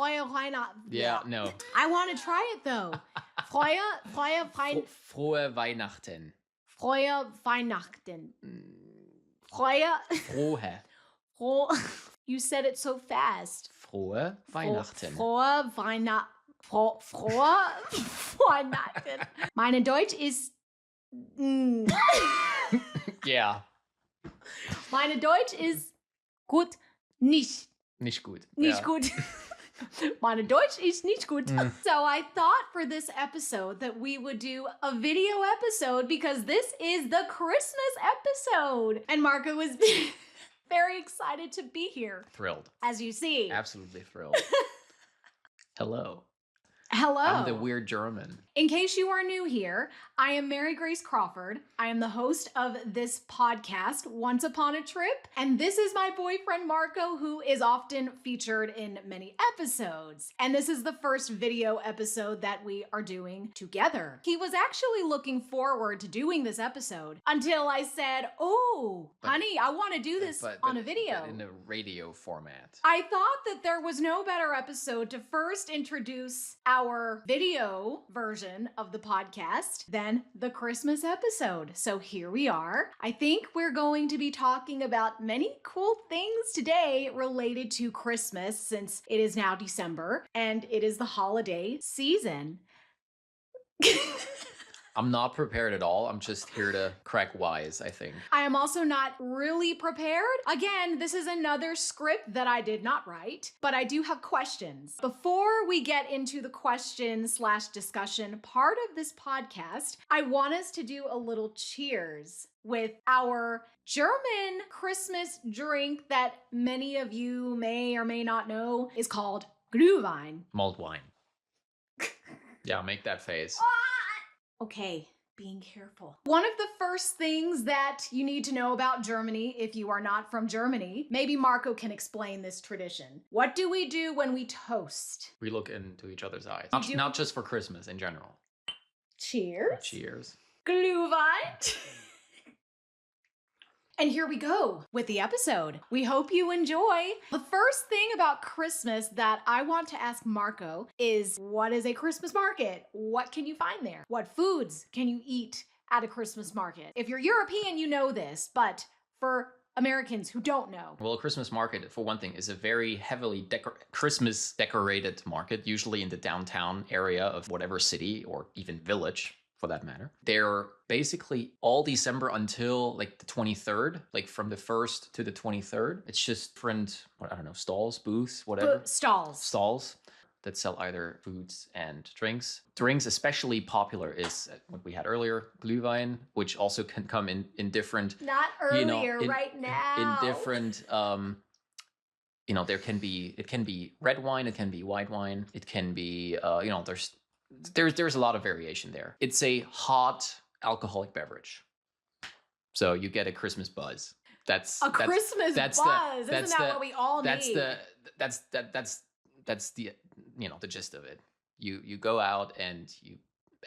Frohe Weihnachten. Yeah, no. I want to try it though. Frohe Weihnachten. Frohe Weihnachten. Frohe. You said it so fast. Frohe Weihnachten. Frohe Weihnachten. Meine Deutsch ist... Yeah. Meine Deutsch ist gut nicht. Nicht gut. Nicht gut. Meine Deutsch ist nicht gut. So I thought for this episode that we would do a video episode because this is the Christmas episode. And Marco was very excited to be here. Thrilled. As you see. Absolutely thrilled. Hello. Hello. I'm the weird German. In case you are new here, I am Mary Grace Crawford. I am the host of this podcast, Once Upon a Trip, and this is my boyfriend Marco, who is often featured in many episodes. And this is the first video episode that we are doing together. He was actually looking forward to doing this episode until I said, honey, I want to do this on a video. But in a radio format. I thought that there was no better episode to first introduce our video version of the podcast than the Christmas episode. So here we are. I think we're going to be talking about many cool things today related to Christmas since it is now December and it is the holiday season. I'm not prepared at all. I'm just here to crack wise, I think. I am also not really prepared. Again, this is another script that I did not write, but I do have questions. Before we get into the question/discussion part of this podcast, I want us to do a little cheers with our German Christmas drink that many of you may or may not know is called Glühwein. Mulled wine. Yeah, make that face. Okay, being careful. One of the first things that you need to know about Germany, if you are not from Germany, maybe Marco can explain this tradition. What do we do when we toast? We look into each other's eyes. Not just for Christmas, in general. Cheers. Cheers. Glühwein. And here we go with the episode. We hope you enjoy. The first thing about Christmas that I want to ask Marco is, what is a Christmas market? What can you find there? What foods can you eat at a Christmas market? If you're European, you know this, but for Americans who don't know. Well, a Christmas market, for one thing, is a very heavily Christmas decorated market, usually in the downtown area of whatever city or even village, for that matter. They're basically all December until like the 23rd, like from the 1st to the 23rd. It's just different, I don't know, stalls, booths, whatever. Stalls that sell either foods and drinks. Drinks especially popular is what we had earlier, Glühwein, which also can come in different... Not earlier, right now. In different... it can be red wine, it can be white wine, it can be, there's a lot of variation there. It's a hot alcoholic beverage. So you get a Christmas buzz. Christmas buzz. Isn't that what we all need? That's the the gist of it. You go out and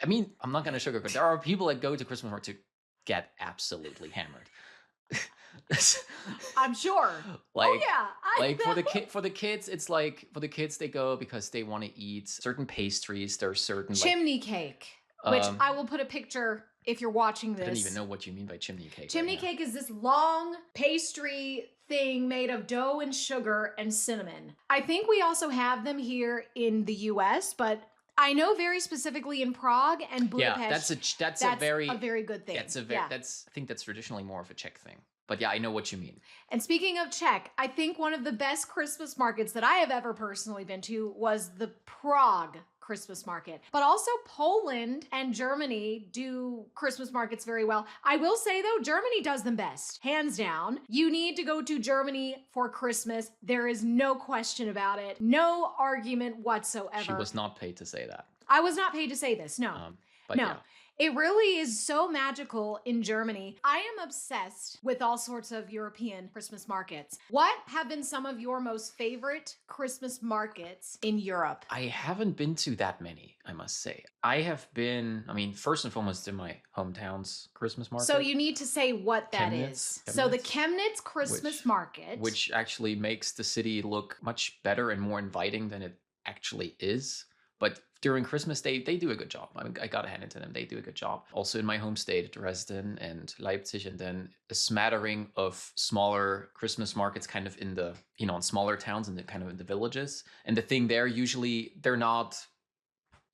I'm not gonna sugarcoat. There are people that go to Christmas market to get absolutely hammered. I'm sure. For the kids, it's like for the kids they go because they want to eat certain pastries. There's certain chimney cake, which I will put a picture if you're watching this. I don't even know what you mean by chimney cake. Chimney cake is this long pastry thing made of dough and sugar and cinnamon. I think we also have them here in the US, but I know very specifically in Prague and Budapest. Yeah, that's a very good thing. I think that's traditionally more of a Czech thing. But yeah, I know what you mean. And speaking of Czech, I think one of the best Christmas markets that I have ever personally been to was the Prague Christmas market. But also Poland and Germany do Christmas markets very well. I will say though, Germany does them best. Hands down. You need to go to Germany for Christmas. There is no question about it. No argument whatsoever. She was not paid to say that. I was not paid to say this, no. But no. Yeah. It really is so magical in Germany. I am obsessed with all sorts of European Christmas markets. What have been some of your most favorite Christmas markets in Europe? I haven't been to that many, I must say. I have been, first and foremost in my hometown's Christmas market. So you need to say what that is. So the Chemnitz Christmas market. Which actually makes the city look much better and more inviting than it actually is. But during Christmas, they do a good job. I gotta hand it to them. They do a good job. Also in my home state, Dresden and Leipzig, and then a smattering of smaller Christmas markets kind of in the, in smaller towns and kind of in the villages. And the thing there, usually they're not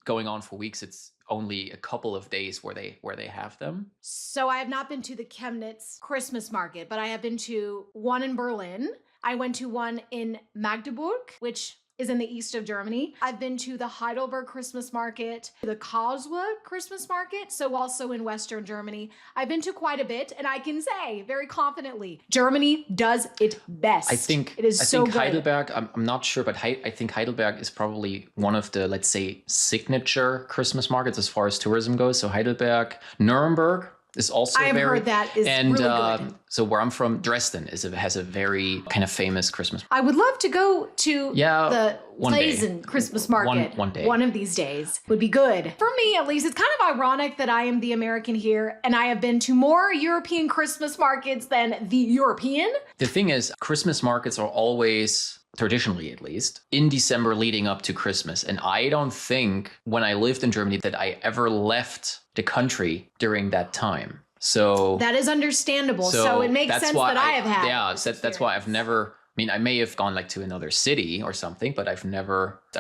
going on for weeks. It's only a couple of days where they have them. So I have not been to the Chemnitz Christmas market, but I have been to one in Berlin. I went to one in Magdeburg, which is in the east of Germany. I've been to the Heidelberg Christmas market, the Karlsruhe Christmas market, so also in Western Germany. I've been to quite a bit, and I can say very confidently, Germany does it best. I think it is so good. Heidelberg, I'm not sure, but I think Heidelberg is probably one of the, let's say, signature Christmas markets as far as tourism goes. So Heidelberg, Nuremberg is also I have heard that is really good. So where I'm from, Dresden has a very kind of famous Christmas. I would love to go to the Sleighing Christmas market one day. One of these days would be good. For me, at least, it's kind of ironic that I am the American here and I have been to more European Christmas markets than the European. The thing is, Christmas markets are always, traditionally at least, in December leading up to Christmas. And I don't think when I lived in Germany that I ever left the country during that time. So that is understandable. So it makes sense that I have had. Yeah, that's why I've never, I may have gone like to another city or something, but I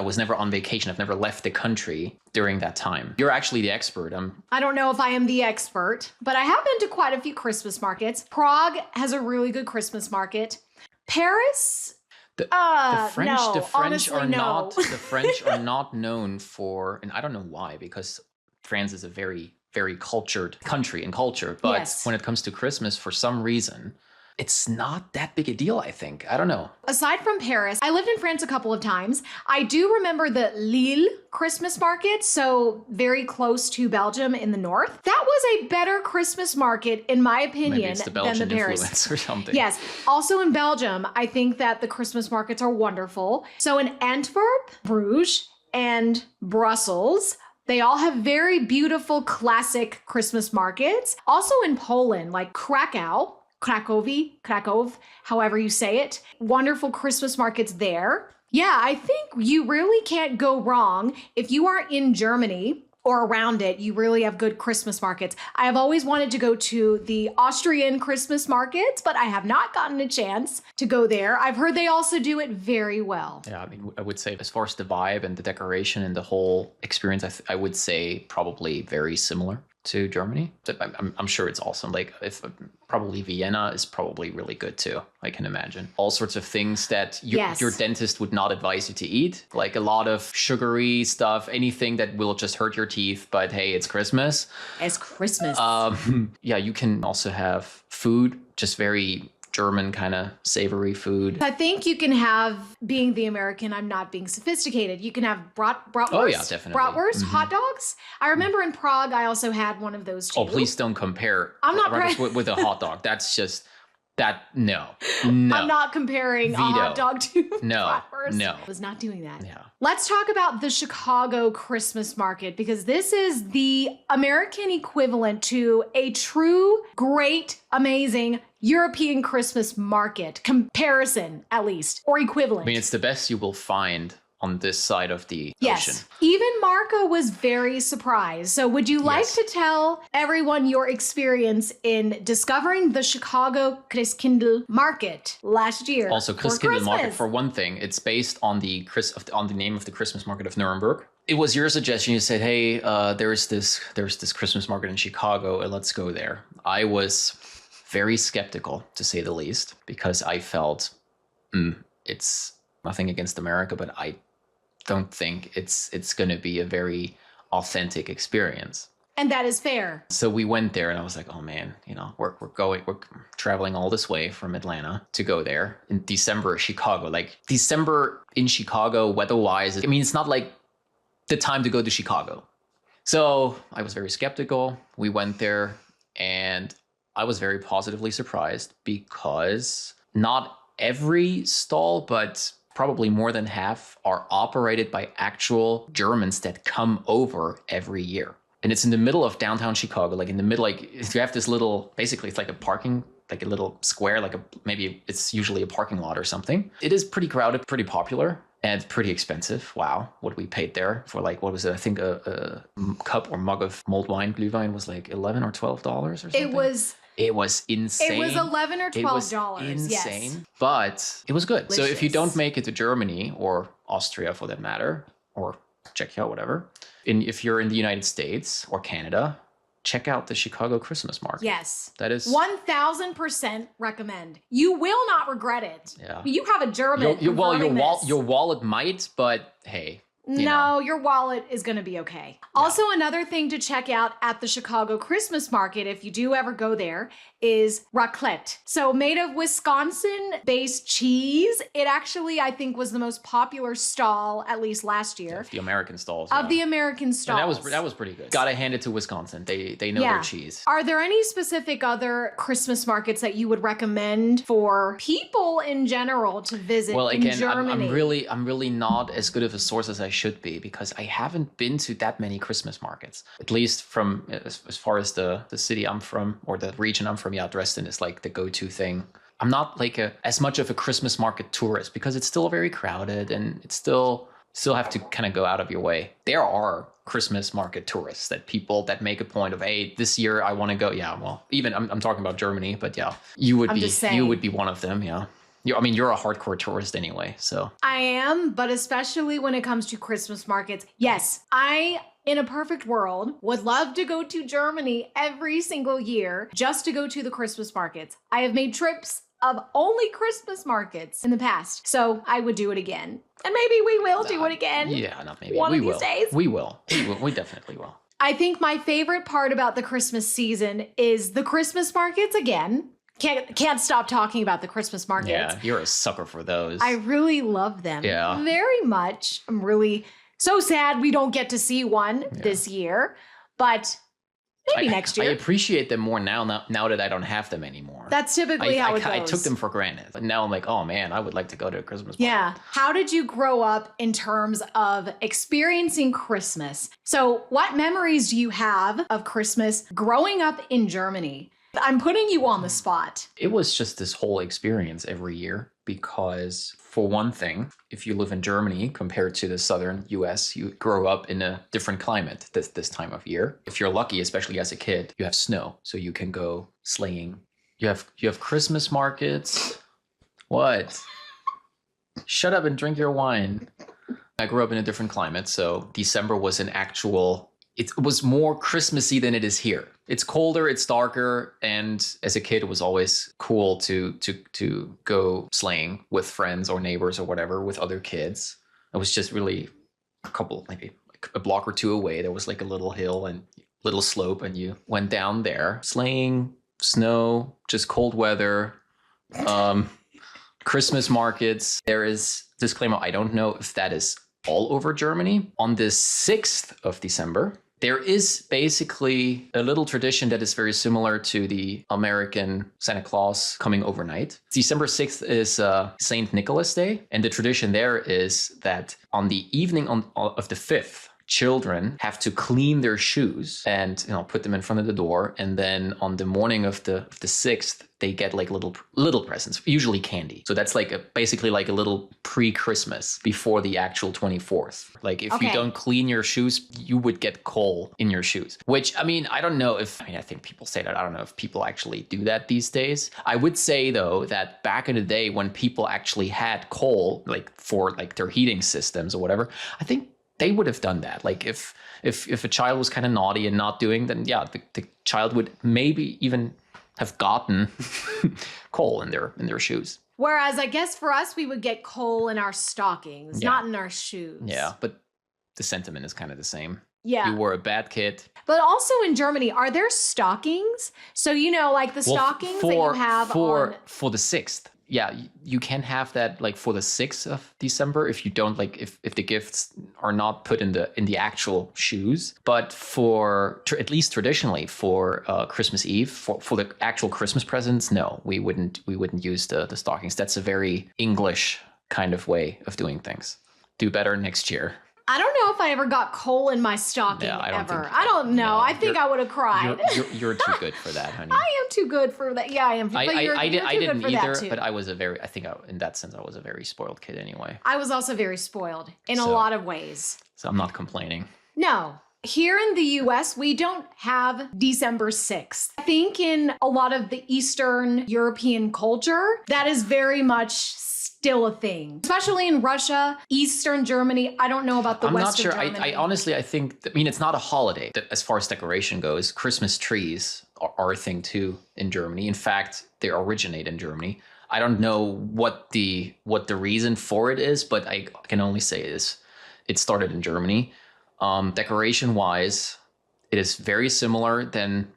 was never on vacation. I've never left the country during that time. You're actually the expert. I don't know if I am the expert, but I have been to quite a few Christmas markets. Prague has a really good Christmas market. Paris, The French are not known for, and I don't know why, because France is a very, very cultured country and culture. But when it comes to Christmas, for some reason, it's not that big a deal, I think. I don't know. Aside from Paris, I lived in France a couple of times. I do remember the Lille Christmas market, so very close to Belgium in the north. That was a better Christmas market, in my opinion, Maybe it's the Belgian than the Paris influence or something. Yes. Also in Belgium, I think that the Christmas markets are wonderful. So in Antwerp, Bruges, and Brussels, they all have very beautiful classic Christmas markets. Also in Poland, like Krakow, however you say it. Wonderful Christmas markets there. Yeah, I think you really can't go wrong. If you are in Germany or around it, you really have good Christmas markets. I have always wanted to go to the Austrian Christmas markets, but I have not gotten a chance to go there. I've heard they also do it very well. Yeah, I would say as far as the vibe and the decoration and the whole experience, I would say probably very similar to Germany. I'm sure it's awesome. Like probably Vienna is probably really good too. I can imagine all sorts of things that your dentist would not advise you to eat, like a lot of sugary stuff, anything that will just hurt your teeth. But hey, it's Christmas. It's Christmas. Yeah, you can also have food, just very German kind of savory food. I think you can have, being the American, I'm not being sophisticated. You can have bratwurst. Oh yeah, definitely. Bratwurst, hot dogs. I remember in Prague, I also had one of those too. Oh, please don't compare. I'm not with a hot dog. That's just no. I'm not comparing a hot dog to bratwurst. No. I was not doing that. Yeah. Let's talk about the Chicago Christmas market, because this is the American equivalent to a true, great, amazing European Christmas market comparison, at least, or equivalent. It's the best you will find on this side of the ocean. Even Marco was very surprised. So would you like to tell everyone your experience in discovering the Chicago Christkindl market last year? Also, Christkindl market, for one thing, it's based on the name of the Christmas market of Nuremberg. It was your suggestion. You said, hey, there's this Christmas market in Chicago, and let's go there. I was very skeptical, to say the least, because I felt it's nothing against America, but I don't think it's going to be a very authentic experience. And that is fair. So we went there and I was like, oh man, we're traveling all this way from Atlanta to go there in December, Chicago. Like December in Chicago, weather-wise, it's not like the time to go to Chicago. So I was very skeptical. We went there and I was very positively surprised, because not every stall, but probably more than half, are operated by actual Germans that come over every year. And it's in the middle of downtown Chicago, like in the middle, like you have this little, basically it's like a parking, like a little square, maybe it's usually a parking lot or something. It is pretty crowded, pretty popular. and pretty expensive. Wow, what we paid there for like, what was it? I think a cup or mug of mulled wine, Glühwein, was like $11 or $12 or something. It was insane. It was $11 or $12. It was insane, yes. But it was good. Delicious. So if you don't make it to Germany or Austria for that matter, or Czechia, whatever, if you're in the United States or Canada, check out the Chicago Christmas market. Yes. That is 1000% recommend. You will not regret it. Yeah. You have a German. Your wallet might, but hey. No, your wallet is going to be okay. Yeah. Also, another thing to check out at the Chicago Christmas market, if you do ever go there, is raclette. So made of Wisconsin-based cheese. It actually, I think, was the most popular stall, at least last year. Of the American stalls. Of the American stalls. And that was pretty good. Gotta hand it to Wisconsin. They know their cheese. Are there any specific other Christmas markets that you would recommend for people in general to visit in Germany? I'm really not as good of a source as I should be, because I haven't been to that many Christmas markets, at least from as far as the city I'm from or the region I'm from. Yeah, Dresden is like the go-to thing. I'm not like as much of a Christmas market tourist because it's still very crowded and it's still have to kind of go out of your way. There are Christmas market tourists that make a point of, hey, this year I want to go. Yeah, well, even I'm talking about Germany, but yeah, you would be one of them. Yeah. You're a hardcore tourist anyway, so. I am, but especially when it comes to Christmas markets. Yes, in a perfect world, would love to go to Germany every single year just to go to the Christmas markets. I have made trips of only Christmas markets in the past, so I would do it again. And maybe we will do it again. Yeah, not maybe. One of these days. We will. We definitely will. I think my favorite part about the Christmas season is the Christmas markets again. Can't stop talking about the Christmas markets. Yeah, you're a sucker for those. I really love them. Yeah. Very much. I'm really so sad we don't get to see one this year, but maybe next year. I appreciate them more now that I don't have them anymore. That's typically how it goes. I took them for granted. But now I'm like, oh man, I would like to go to a Christmas market. Yeah. How did you grow up in terms of experiencing Christmas? So what memories do you have of Christmas growing up in Germany? I'm putting you on the spot. It was just this whole experience every year because, for one thing, if you live in Germany compared to the southern US, you grow up in a different climate this time of year. If you're lucky, especially as a kid, you have snow, so you can go sleighing. You have Christmas markets. What? Shut up and drink your wine. I grew up in a different climate, so December was it was more Christmassy than it is here. It's colder, it's darker, and as a kid, it was always cool to go sleighing with friends or neighbors or whatever, with other kids. It was just really maybe a block or two away. There was like a little hill and little slope, and you went down there. Sleighing, snow, just cold weather, Christmas markets. There is, disclaimer, I don't know if that is all over Germany. On the 6th of December, there is basically a little tradition that is very similar to the American Santa Claus coming overnight. December 6th is St. Nicholas Day. And the tradition there is that on the evening of the 5th, children have to clean their shoes and put them in front of the door. And then on the morning of the 6th, they get like little presents, usually candy. So that's basically like a little pre-Christmas before the actual 24th. Like if you don't clean your shoes, you would get coal in your shoes. Which, I don't know I think people say that. I don't know if people actually do that these days. I would say though that back in the day when people actually had coal, like for like their heating systems or whatever, I think they would have done that. Like if a child was kind of naughty and not doing, then yeah, the child would maybe even have gotten coal in their shoes. Whereas I guess for us, we would get coal in our stockings, not in our shoes. Yeah, but the sentiment is kind of the same. Yeah. You were a bad kid. But also in Germany, are there stockings? So, like the stockings that you have for the 6th. Yeah, you can have that like for the 6th of December if you don't if the gifts are not put in the actual shoes. But for at least traditionally for Christmas Eve for the actual Christmas presents, no, we wouldn't use the stockings. That's a very English kind of way of doing things. Do better next year. I don't know if I ever got coal in my stocking ever. I don't know. I think I would have cried. You're too good for that, honey. I am too good for that. Yeah, I am. But I didn't either, too. but in that sense, I was a very spoiled kid anyway. I was also very spoiled in a lot of ways. So I'm not complaining. No. Here in the US, we don't have December 6th. I think in a lot of the Eastern European culture, that is very much still a thing, especially in Russia, Eastern Germany. I don't know about the Western Germany. I'm not sure. I honestly, I think, it's not a holiday as far as decoration goes. Christmas trees are a thing too in Germany. In fact, they originate in Germany. I don't know what the reason for it is, but I can only say it started in Germany. Decoration wise, it is very similar than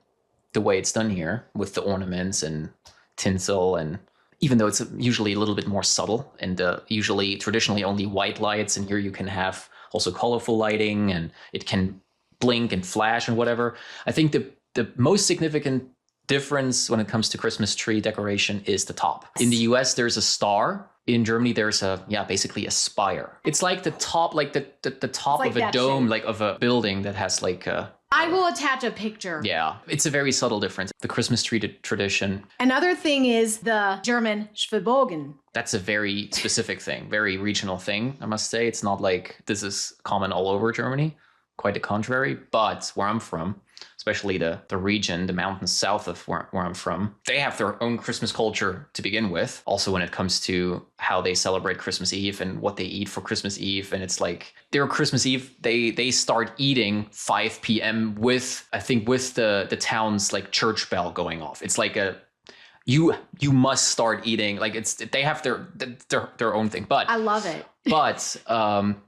the way it's done here with the ornaments and tinsel, and even though it's usually a little bit more subtle and usually traditionally only white lights, and here you can have also colorful lighting and it can blink and flash and whatever. I think the most significant difference when it comes to Christmas tree decoration is the top. In the US, there's a star. In Germany, there's basically a spire. It's like the top, like the top of a dome, like of a building that has like a... I will attach a picture. Yeah, it's a very subtle difference. The Christmas tree tradition. Another thing is the German Schwibbogen. That's a very specific thing, very regional thing, I must say. It's not like this is common all over Germany, quite the contrary. But where I'm from, especially the region, the mountains south of where I'm from, they have their own Christmas culture to begin with. Also, when it comes to how they celebrate Christmas Eve and what they eat for Christmas Eve. And it's like their Christmas Eve, they start eating 5 p.m. with the town's like church bell going off. It's like you must start eating. Like they have their own thing. But I love it. But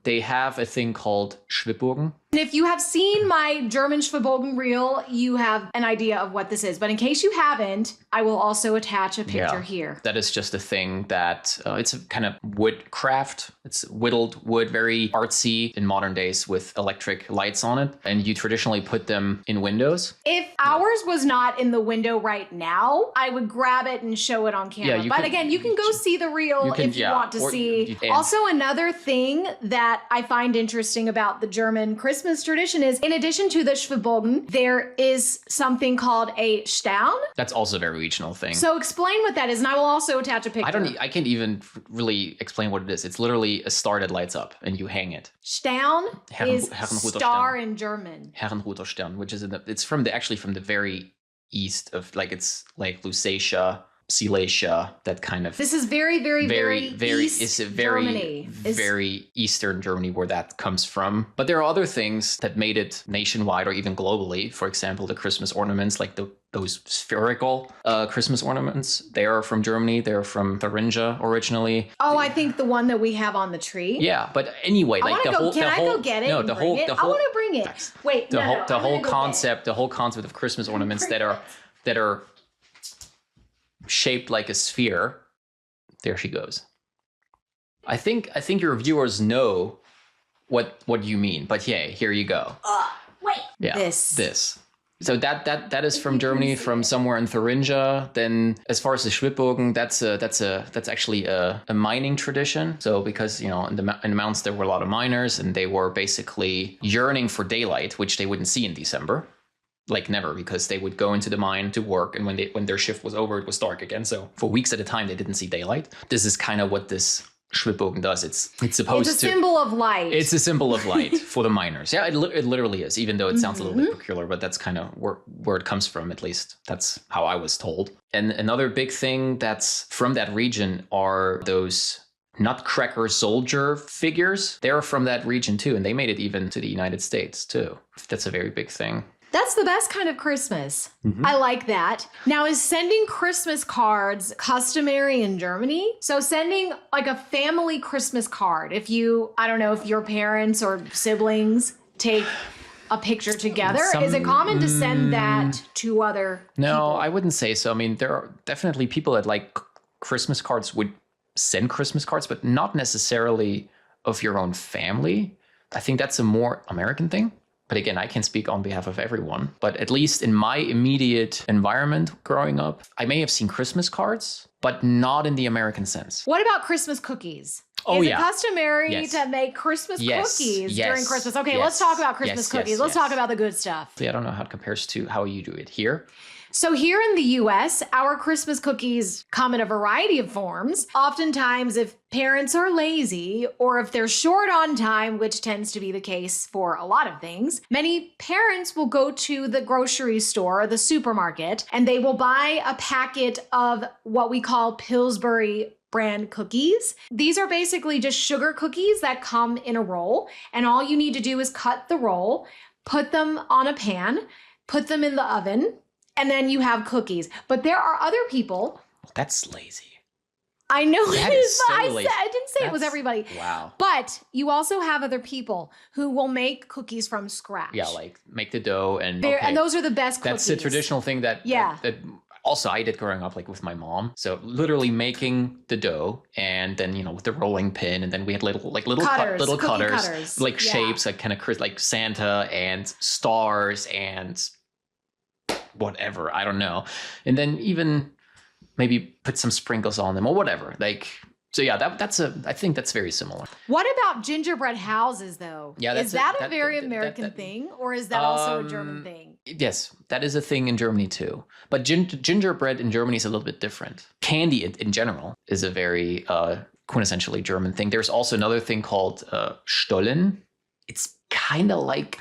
they have a thing called Schwibbogen. And if you have seen my German Schwibbogen reel, you have an idea of what this is. But in case you haven't, I will also attach a picture here. That is just a thing that it's a kind of wood craft. It's whittled wood, very artsy in modern days with electric lights on it. And you traditionally put them in windows. If ours was not in the window right now, I would grab it and show it on camera. But again, you can go see the reel if you want to see. Also, another thing that I find interesting about the German Christmas tradition is, in addition to the Schwibbogen, there is something called a Stern. That's also a very regional thing. So explain what that is, and I will also attach a picture. I can't even really explain what it is. It's literally a star that lights up and you hang it. Stern is star in German. Herrenroter Stern, which is it's from the very east of, like, it's like Lusatia, Silesia, that kind of. This is very East Germany. Very Eastern Germany where that comes from. But there are other things that made it nationwide or even globally. For example, the Christmas ornaments, like those spherical Christmas ornaments. They are from Germany. They're from Thuringia originally. Oh, I think the one that we have on the tree. Yeah, but anyway, like Can I go get it? No, the whole. I want to bring it. Wait, the whole concept of Christmas ornaments that are shaped like a sphere. There she goes. I think your viewers know what you mean, but yeah, here you go. Wait. Yeah, this. So that is from Germany, from somewhere in Thuringia. Then, as far as the Schwibbogen, that's actually a mining tradition. So because in the mountains there were a lot of miners, and they were basically yearning for daylight, which they wouldn't see in December. Like never, because they would go into the mine to work, and when their shift was over, it was dark again. So for weeks at a time, they didn't see daylight. This is kind of what this Schwibbogen does. It's supposed to. It's a symbol of light. It's a symbol of light for the miners. Yeah, it literally is. Even though it sounds a little bit peculiar, but that's kind of where it comes from. At least that's how I was told. And another big thing that's from that region are those Nutcracker soldier figures. They're from that region too, and they made it even to the United States too. That's a very big thing. That's the best kind of Christmas. I like that. Now, is sending Christmas cards customary in Germany? So sending like a family Christmas card, if your parents or siblings take a picture together, is it common to send that to other people? No, I wouldn't say so. I mean, there are definitely people that like Christmas cards would send Christmas cards, but not necessarily of your own family. I think that's a more American thing. But again, I can't speak on behalf of everyone. But at least in my immediate environment growing up, I may have seen Christmas cards, but not in the American sense. What about Christmas cookies? Oh, Is it yeah. customary Yes. to make Christmas Yes. cookies during Yes. Christmas? Okay, Yes. let's talk about Christmas Yes. cookies. Yes. Let's Yes. talk about the good stuff. I don't know how it compares to how you do it here. So here in the US, our Christmas cookies come in a variety of forms. Oftentimes, if parents are lazy or if they're short on time, which tends to be the case for a lot of things, many parents will go to the grocery store or the supermarket and they will buy a packet of what we call Pillsbury brand cookies. These are basically just sugar cookies that come in a roll, and all you need to do is cut the roll, put them on a pan, put them in the oven, and then you have cookies. But there are other people. That's lazy. I know That it is is, but so I lazy. didn't say it was That's- everybody. Wow. But you also have other people who will make cookies from scratch. Yeah, like make the dough and And those are the best cookies. that's the traditional thing that Yeah. that also I did growing up, like with my mom. So literally making the dough and then with the rolling pin, and then we had little Cutters, little cookie cutters, cutters. like Yeah. shapes, like kind of like Santa and stars and whatever, I don't know, and then even maybe put some sprinkles on them or whatever. So yeah, I think that's very similar. What about gingerbread houses, though? Yeah, is that a very American thing, or is that also a German thing? Yes, that is a thing in Germany too. But gingerbread in Germany is a little bit different. Candy in general is a very quintessentially German thing. There's also another thing called Stollen. It's kind of like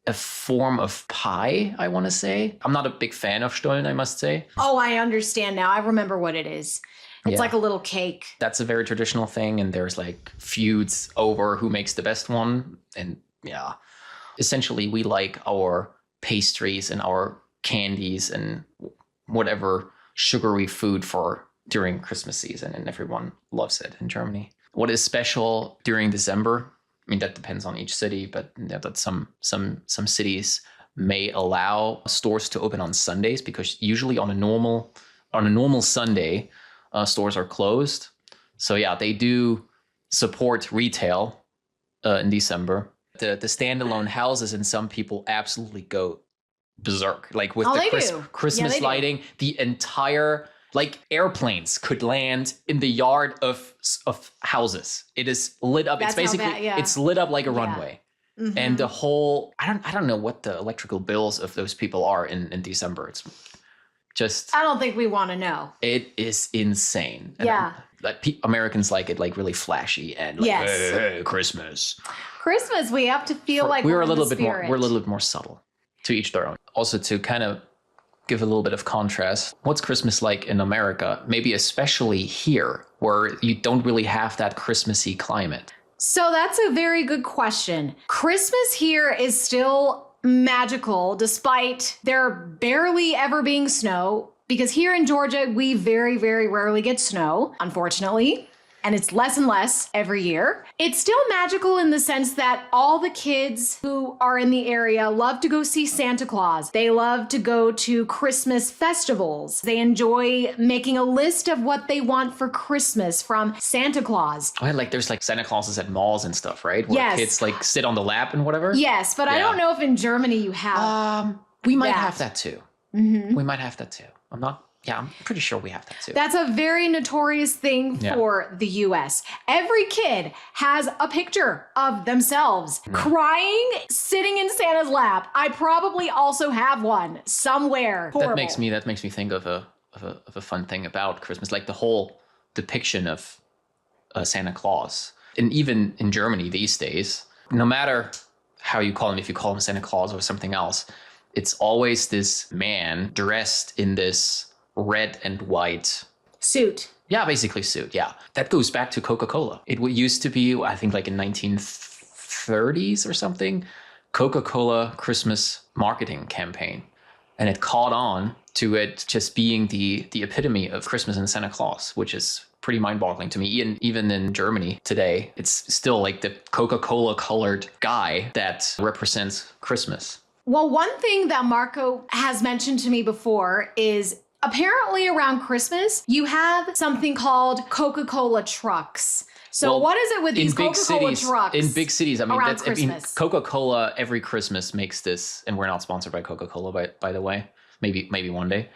a form of pie, I want to say. I'm not a big fan of Stollen, I must say. Oh, I understand now. I remember what it is. It's Yeah. like a little cake. That's a very traditional thing, and there's like feuds over who makes the best one. And yeah, essentially we like our pastries and our candies and whatever sugary food for during Christmas season, and everyone loves it in Germany. What is special during December? I mean, that depends on each city, but that some cities may allow stores to open on Sundays, because usually on a normal Sunday, stores are closed. So yeah, they do support retail in December. The standalone houses, and some people absolutely go berserk, like with the Christmas lighting. The entire airplanes could land in the yard of houses. It is lit up. That's it's basically it's lit up like a runway. Mm-hmm. And the whole I don't know what the electrical bills of those people are in December. It's just I don't think we want to know. It is insane. Yeah. Americans like it really flashy and Yes. hey, Christmas. Christmas, we have to feel like we're we're a little in the bit more spirit. we're a little bit more subtle. To each their own. Also, to kind of give a little bit of contrast, what's Christmas like in America? Maybe especially here, where you don't really have that Christmassy climate. So that's a very good question. Christmas here is still magical despite there barely ever being snow, because here in Georgia, we very, very rarely get snow, unfortunately. And it's less and less every year. It's still magical in the sense that all the kids who are in the area love to go see Santa Claus. They love to go to Christmas festivals. They enjoy making a list of what they want for Christmas from Santa Claus. Oh, there's Santa Clauses at malls and stuff, right? Where Yes. kids sit on the lap and whatever. Yes, but I Yeah. don't know if in Germany you have. We might that. have that too. Mhm. We might have that too. I'm pretty sure we have that too. That's a very notorious thing Yeah. for the US. Every kid has a picture of themselves crying, sitting in Santa's lap. I probably also have one somewhere. That Horrible. makes me think of a fun thing about Christmas, like the whole depiction of Santa Claus. And even in Germany these days, no matter how you call him, if you call him Santa Claus or something else, it's always this man dressed in this red and white suit. Yeah, basically suit. Yeah. That goes back to Coca-Cola. It used to be, I think in 1930s or something, Coca-Cola Christmas marketing campaign. And it caught on to it just being the epitome of Christmas and Santa Claus, which is pretty mind-boggling to me. Even in Germany today, it's still the Coca-Cola colored guy that represents Christmas. Well, one thing that Marco has mentioned to me before is apparently around Christmas, you have something called Coca-Cola trucks. So what is it with these Coca-Cola trucks? In big cities, Christmas? Coca-Cola every Christmas makes this, and we're not sponsored by Coca-Cola, by the way. Maybe one day.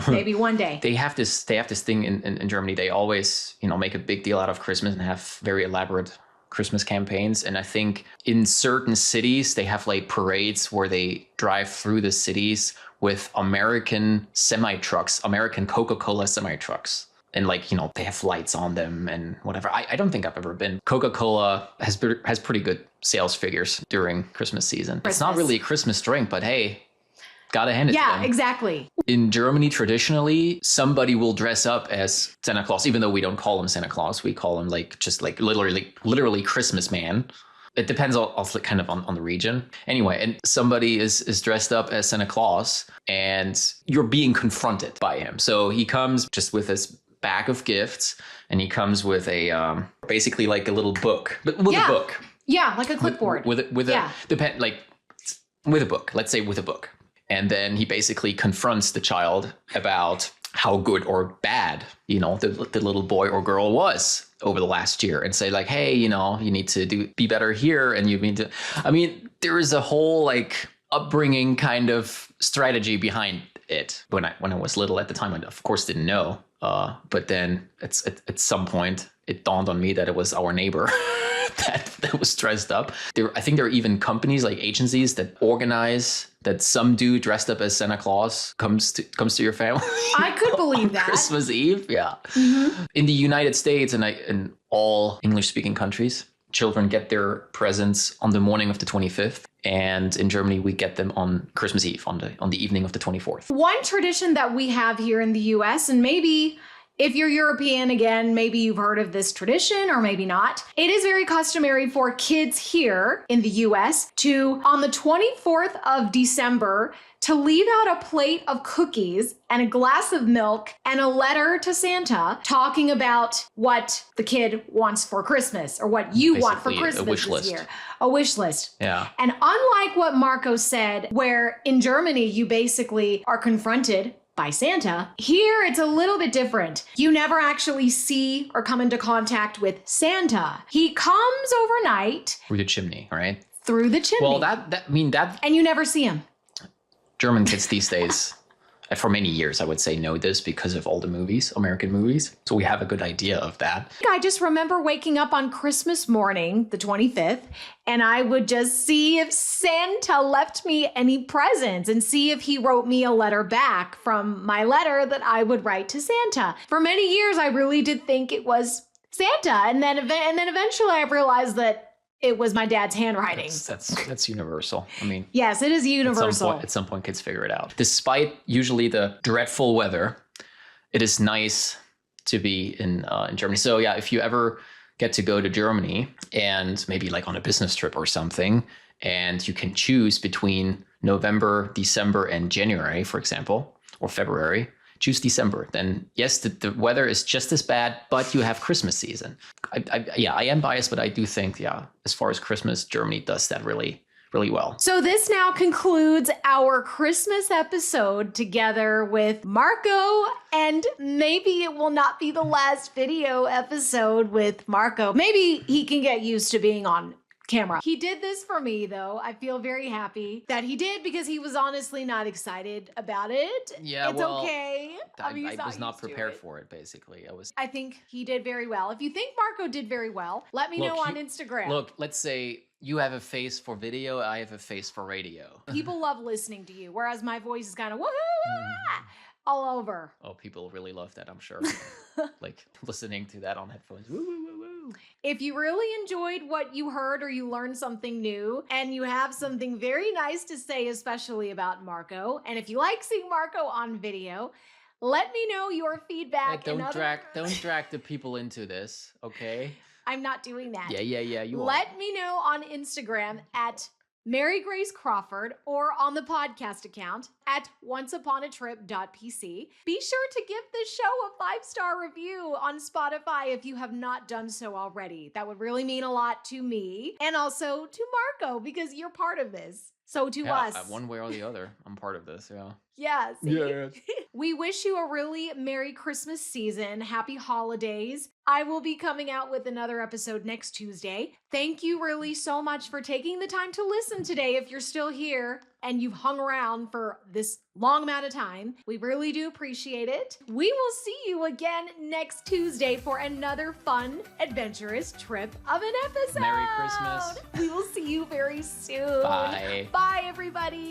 Maybe one day. They have this thing in Germany. They always, make a big deal out of Christmas and have very elaborate Christmas campaigns. And I think in certain cities, they have like parades where they drive through the cities with American semi-trucks, American Coca-Cola semi-trucks. And they have lights on them and whatever. I don't think I've ever been. Coca-Cola has pretty good sales figures during Christmas season. It's not really a Christmas drink, but hey, gotta hand it to them. Yeah, exactly. In Germany, traditionally, somebody will dress up as Santa Claus, even though we don't call him Santa Claus. We call him literally Christmas man. It depends also kind of on the region. Anyway, and somebody is dressed up as Santa Claus and you're being confronted by him. So he comes just with his bag of gifts and he comes with a basically like a little book, but with a book. Yeah, like a clipboard. With a book, let's say with a book. And then he basically confronts the child about how good or bad, the little boy or girl was over the last year and say like, hey, you need to be better here. And there is a whole upbringing kind of strategy behind it. When I was little at the time, I of course didn't know. But then at some point it dawned on me that it was our neighbor that was dressed up. I think there are even companies like agencies that organize that some dude dressed up as Santa Claus comes to your family. I could believe that. Christmas Eve, yeah. Mm-hmm. In the United States and in all English-speaking countries, children get their presents on the morning of the 25th. And in Germany, we get them on Christmas Eve, on the evening of the 24th. One tradition that we have here in the US, and maybe if you're European, again, maybe you've heard of this tradition or maybe not. It is very customary for kids here in the US to, on the 24th of December, to leave out a plate of cookies and a glass of milk and a letter to Santa talking about what the kid wants for Christmas or what you want for Christmas this year. A wish list. Yeah. And unlike what Marco said, where in Germany you basically are confronted by Santa, here it's a little bit different. You never actually see or come into contact with Santa. He comes overnight. Through the chimney, right? Through the chimney. Well, that. And you never see him. German kids these days, for many years, I would say know this because of all the movies, American movies. So we have a good idea of that. I just remember waking up on Christmas morning, the 25th, and I would just see if Santa left me any presents and see if he wrote me a letter back from my letter that I would write to Santa. For many years, I really did think it was Santa. And then eventually I realized that it was my dad's handwriting. That's universal. Yes, it is universal. At some point, kids figure it out. Despite usually the dreadful weather, it is nice to be in Germany. So yeah, if you ever get to go to Germany and maybe on a business trip or something, and you can choose between November, December, and January, for example, or February, choose December. Then yes, the weather is just as bad, but you have Christmas season. I am biased, but I do think, as far as Christmas, Germany does that really, really well. So this now concludes our Christmas episode together with Marco, and maybe it will not be the last video episode with Marco. Maybe he can get used to being on camera. He did this for me though. I feel very happy that he did because he was honestly not excited about it. Yeah, it's okay. I was not prepared for it, basically. I think he did very well. If you think Marco did very well, let me know on Instagram. Look, let's say you have a face for video, I have a face for radio. People love listening to you, whereas my voice is kind of all over. Oh, people really love that, I'm sure. Listening to that on headphones. Woo, woo, woo, woo. If you really enjoyed what you heard or you learned something new and you have something very nice to say, especially about Marco, and if you like seeing Marco on video, let me know your feedback. Hey, don't drag the people into this, okay? I'm not doing that. Yeah, you are. Let me know on Instagram at Mary Grace Crawford or on the podcast account at onceuponatrip.pc. Be sure to give this show a 5-star review on Spotify if you have not done so already. That would really mean a lot to me and also to Marco because you're part of this. So to us. One way or the other, I'm part of this, yeah. Yeah. See? Yeah. We wish you a really Merry Christmas season. Happy holidays. I will be coming out with another episode next Tuesday. Thank you really so much for taking the time to listen today if you're still here. and you've hung around for this long amount of time. We really do appreciate it. We will see you again next Tuesday for another fun, adventurous trip of an episode. Merry Christmas. We will see you very soon. Bye. Bye, everybody.